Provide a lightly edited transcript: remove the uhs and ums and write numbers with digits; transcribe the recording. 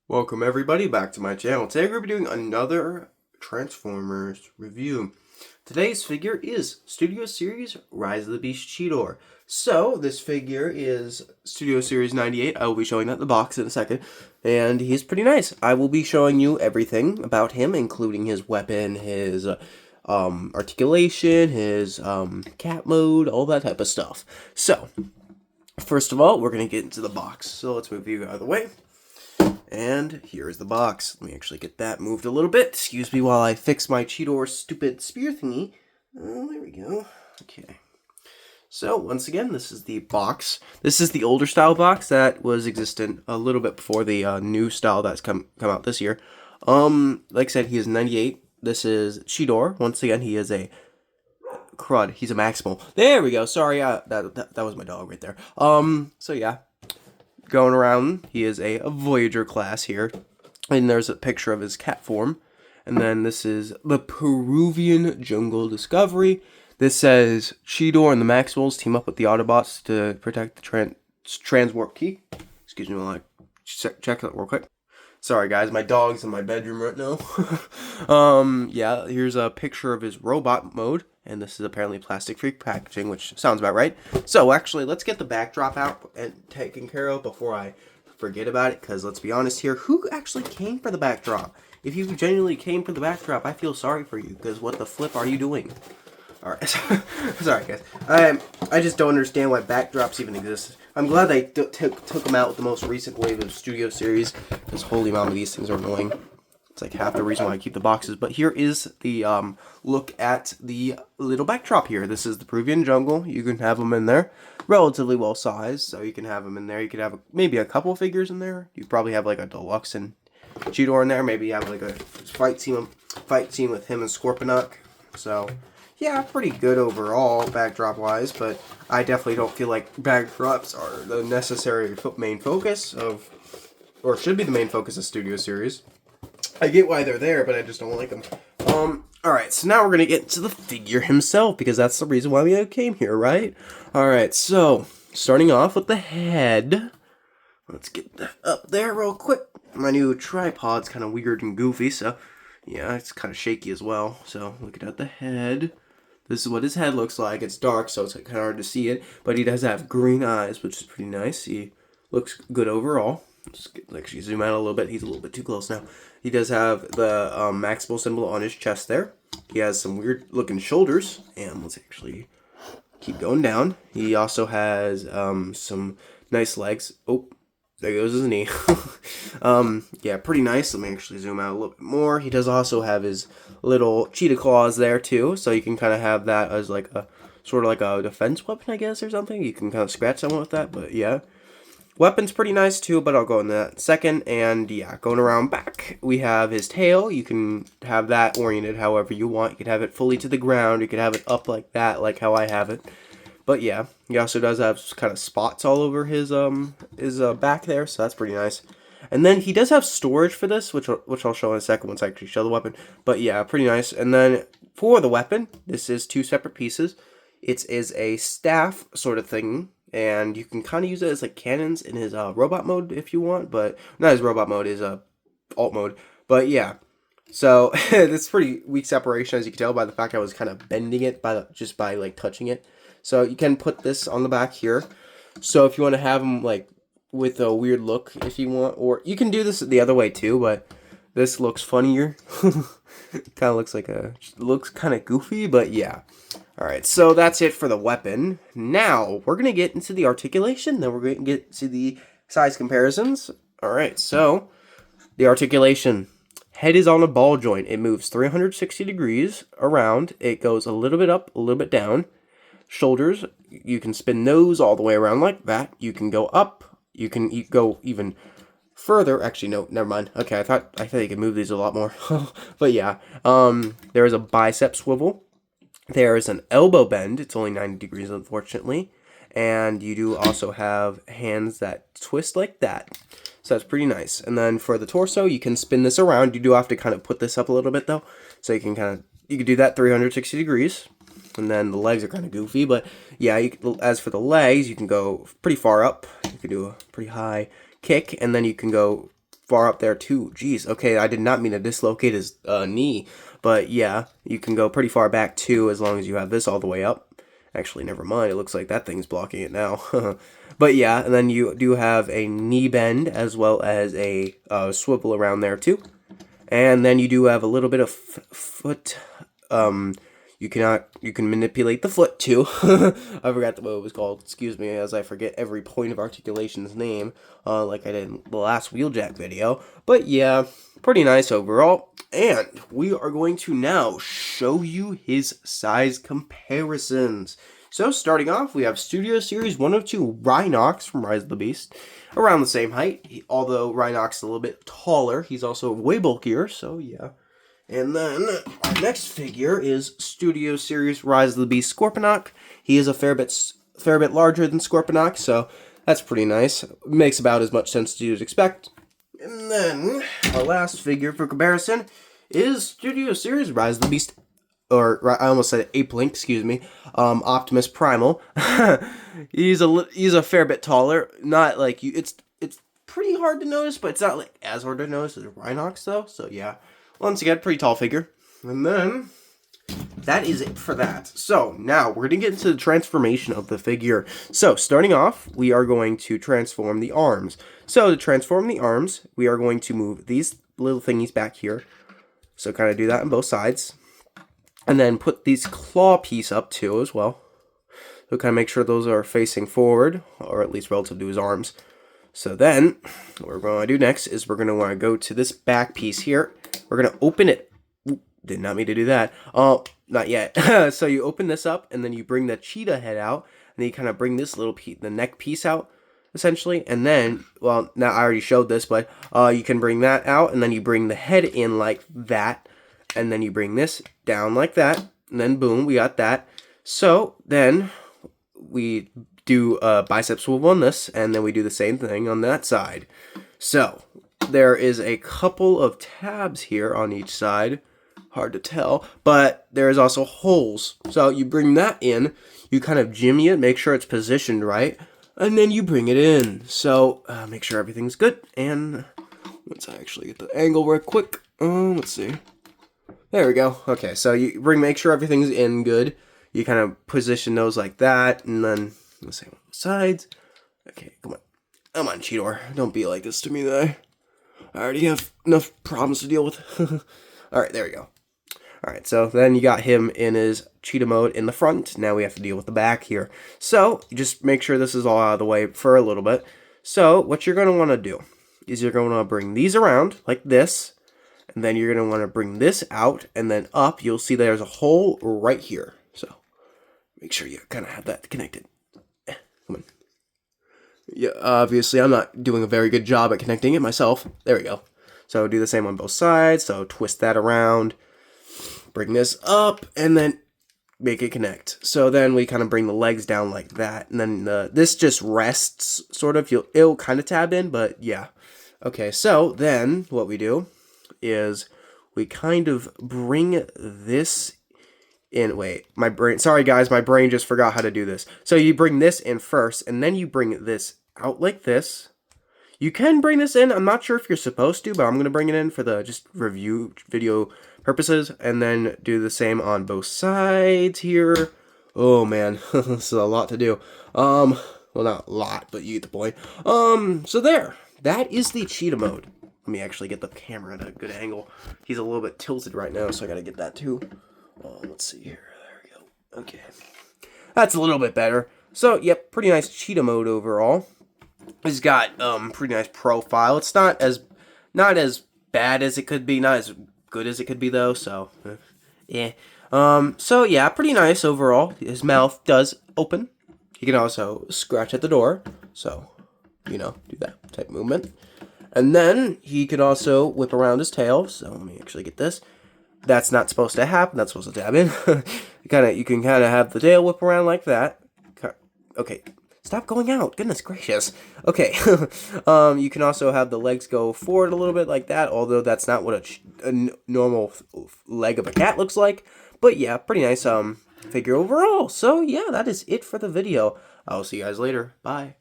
Welcome everybody back to my channel. Today we're going to be doing another Transformers review. Today's figure is Studio Series Rise of the Beast Cheetor. So this figure is Studio Series 98. I will be showing that in the box in a second. And he's pretty nice. I will be showing you everything about him, including his weapon, his articulation, his cat mode, all that type of stuff. So, first of all, we're going to get into the box. So let's move you out of the way. And here's the box. Let me actually get that moved a little bit. Excuse me while I fix my Cheetor stupid spear thingy. Oh, there we go. Okay. So, once again, this is the box. This is the older style box that was existent a little bit before the new style that's come out this year. Like I said, he is 98. This is Cheetor. Once again, he is a crud. He's a maximal. There we go. Sorry, that was my dog right there. So yeah. Going around, he is a Voyager class here, and there's a picture of his cat form, and then this is the Peruvian Jungle Discovery. This says Cheetor and the Maximals team up with the Autobots to protect the transwarp key. Excuse me while I check that real quick. Sorry guys, my dog's in my bedroom right now. Yeah, here's a picture of his robot mode, and this is apparently plastic-free packaging, which sounds about right. So actually, let's get the backdrop out and taken care of before I forget about it, because let's be honest here, who actually came for the backdrop? If you genuinely came for the backdrop, I feel sorry for you, because what the flip are you doing? Alright, sorry guys. I just don't understand why backdrops even exist. I'm glad they took them out with the most recent wave of Studio Series, because holy mama, these things are annoying. It's like half the reason why I keep the boxes. But here is the look at the little backdrop here. This is the Peruvian Jungle. You can have them in there. Relatively well sized, so you can have them in there. You could have maybe a couple figures in there. You probably have like a deluxe and Cheetor in there. Maybe you have like a fight scene with him and Scorponok. So yeah, pretty good overall, backdrop-wise, but I definitely don't feel like backdrops are the necessary main focus of, or should be the main focus of Studio Series. I get why they're there, but I just don't like them. Alright, so now we're going to get to the figure himself, because that's the reason why we came here, right? Alright, so, starting off with the head. Let's get that up there real quick. My new tripod's kind of weird and goofy, so, yeah, it's kind of shaky as well. So, looking at the head. This is what his head looks like. It's dark, so it's kind of hard to see it. But he does have green eyes, which is pretty nice. He looks good overall. Just actually zoom out a little bit. He's a little bit too close now. He does have the maximal symbol on his chest there. He has some weird looking shoulders. And let's actually keep going down. He also has some nice legs. Oh, there goes his knee. Yeah, pretty nice. Let me actually zoom out a little bit more. He does also have his little cheetah claws there too, so you can kind of have that as like a sort of like a defense weapon, I guess, or something. You can kind of scratch someone with that, but yeah. Weapon's pretty nice too, but I'll go into that in a second. And yeah, going around back, we have his tail. You can have that oriented however you want. You could have it fully to the ground. You could have it up like that, like how I have it. But yeah, he also does have kind of spots all over his back there, so that's pretty nice. And then he does have storage for this, which I'll show in a second once I actually show the weapon. But yeah, pretty nice. And then for the weapon, this is two separate pieces. It is a staff sort of thing, and you can kind of use it as like cannons in his robot mode if you want, but not his robot mode, his alt mode. But yeah, so it's pretty weak separation, as you can tell by the fact I was kind of bending it just by like touching it. So you can put this on the back here. So if you want to have them like with a weird look, if you want, or you can do this the other way too, but this looks funnier. Kind of looks like looks kind of goofy, but yeah. Alright, so that's it for the weapon. Now, we're going to get into the articulation, then we're going to get to the size comparisons. Alright, so, the articulation. Head is on a ball joint. It moves 360 degrees around. It goes a little bit up, a little bit down. Shoulders, you can spin those all the way around like that. You can go up. You can go even further. Actually, no, never mind. Okay, I thought you could move these a lot more. But yeah, there is a bicep swivel. There is an elbow bend. It's only 90 degrees, unfortunately. And you do also have hands that twist like that. So that's pretty nice. And then for the torso, you can spin this around. You do have to kind of put this up a little bit, though. So you can do that 360 degrees. And then the legs are kind of goofy. But yeah, as for the legs, you can go pretty far up. You can do a pretty high kick. And then you can go far up there too. Jeez, okay, I did not mean to dislocate his knee, but yeah, you can go pretty far back too as long as you have this all the way up. Actually, never mind, it looks like that thing's blocking it now. But yeah, and then you do have a knee bend as well as a swivel around there too. And then you do have a little bit of foot, you can manipulate the foot too. I forgot what it was called. Excuse me, as I forget every point of articulation's name, like I did in the last wheeljack video. But yeah, pretty nice overall. And we are going to now show you his size comparisons. So starting off, we have Studio Series 102 Rhinox from Rise of the Beast. Around the same height, although Rhinox is a little bit taller. He's also way bulkier, so yeah. And then our next figure is Studio Series Rise of the Beast Scorponok. He is a fair bit larger than Scorponok, so that's pretty nice. Makes about as much sense as you'd expect. And then our last figure for comparison is Studio Series Rise of the Beast, or I almost said Ape Link, excuse me. Optimus Primal. He's a fair bit taller. Not like you. It's pretty hard to notice, but it's not like as hard to notice as Rhinox though. So yeah. Once again, pretty tall figure. And then, that is it for that. So, now, we're going to get into the transformation of the figure. So, starting off, we are going to transform the arms. So, to transform the arms, we are going to move these little thingies back here. So, kind of do that on both sides. And then put these claw piece up, too, as well. So, kind of make sure those are facing forward, or at least relative to his arms. So then, what we're going to do next is we're going to want to go to this back piece here. We're going to open it. Oop, did not mean to do that. Oh, not yet. So you open this up, and then you bring the cheetah head out, and then you kind of bring this little piece, the neck piece out, essentially. And then, well, now I already showed this, but you can bring that out, and then you bring the head in like that, and then you bring this down like that, and then boom, we got that. So then we do a bicep swivel on this, and then we do the same thing on that side. So there is a couple of tabs here on each side, hard to tell, but there is also holes. So you bring that in, you kind of jimmy it, make sure it's positioned right, and then you bring it in. So make sure everything's good, and let's actually get the angle real quick. Let's see. There we go. Okay, so you make sure everything's in good. You kind of position those like that, and then let's see on both sides. Okay, come on. Come on, Cheetor. Don't be like this to me, though. I already have enough problems to deal with. Alright, there we go. Alright, so then you got him in his cheetah mode in the front. Now we have to deal with the back here. So, you just make sure this is all out of the way for a little bit. So, what you're going to want to do is you're going to bring these around like this. And then you're going to want to bring this out and then up. You'll see there's a hole right here. So, make sure you kind of have that connected. Come on. Yeah, obviously I'm not doing a very good job at connecting it myself. There we go. So do the same on both sides. So twist that around, bring this up, and then make it connect. So then we kind of bring the legs down like that, and then this just rests, sort of. It'll kind of tab in, but yeah. Okay, so then what we do is we kind of bring this in. Wait, my brain, sorry guys, my brain just forgot how to do this. So you bring this in first, and then you bring this out like this. You can bring this in, I'm not sure if you're supposed to, but I'm going to bring it in for the just review video purposes, and then do the same on both sides here. Oh man, this is a lot to do. Well, not a lot, but you get the point. So there, that is the cheetah mode. Let me actually get the camera at a good angle. He's a little bit tilted right now, so I gotta get that too. Let's see here. There we go. Okay. That's a little bit better. So, yep, pretty nice cheetah mode overall. He's got pretty nice profile. It's not as bad as it could be, not as good as it could be though, so yeah. So yeah, pretty nice overall. His mouth does open. He can also scratch at the door, so you know, do that type movement. And then he could also whip around his tail. So let me actually get this. That's not supposed to happen. That's supposed to tab in. You can kind of have the tail whip around like that. Okay, stop going out. Goodness gracious. Okay, you can also have the legs go forward a little bit like that. Although that's not what a normal leg of a cat looks like. But yeah, pretty nice figure overall. So yeah, that is it for the video. I'll see you guys later. Bye.